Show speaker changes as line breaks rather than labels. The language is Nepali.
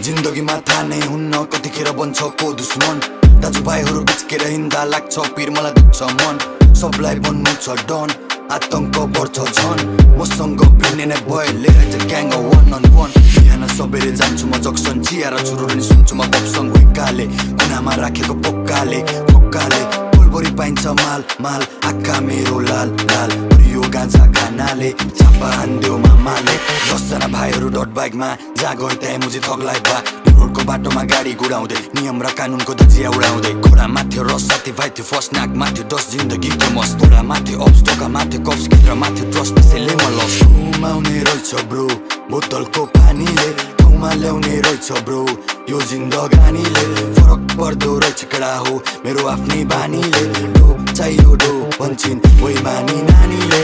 जिन्दगीमा थाहा नै हुन्न कतिखेर बन्छ को दुश्मन। दाजुभाइहरू बिचकेर हिँड्दा लाग्छ पिर मलाई दुख्छ मन। सबलाई बन्नु छ डन आतंक बढ्छ झन। मसँग भिड्ने नै भयो लिएर चाहिँ ग्याङ वान अन वान। बिहान सबेरे जान्छु म जक्सन चिया र चुरुनी सुन्छु म पपसँग हुइकाले कुनामा राखेको पोक्काले पोक्काले बोलबोरी पाइन्छ माल माल आँखा मेरो लाल लाल यो गाँजा खानाले छापा हान्दियो मामाले। 10 जना भाइहरू डट बाइकमा जागो त्यहाँ मुझे थग्लाई बा रोडको बाटोमा गाडी गुडाउँदै नियम र कानुनको धजिया उडाउँदै घोडा माथ्यो रस साथी भाइ थियो फर्स्ट नाक माथ्यो 10 जिन्दगीको मस्त घोडा माथ्यो अप्स ढोका माथ्यो कप्स भित्र माथ्यो ट्रस्ट त्यसैले म लस घुमाउने रहेछ ब्रो बोतलको पानीले ठाउँमा ल्याउने रहेछ ब्रो यो जिन्दगानीले फरक पर्दो रहेछ केडा हो मेरो आफ्नै बानीले डो चाहियो डो भन्छन् ओइ मानी नानीले।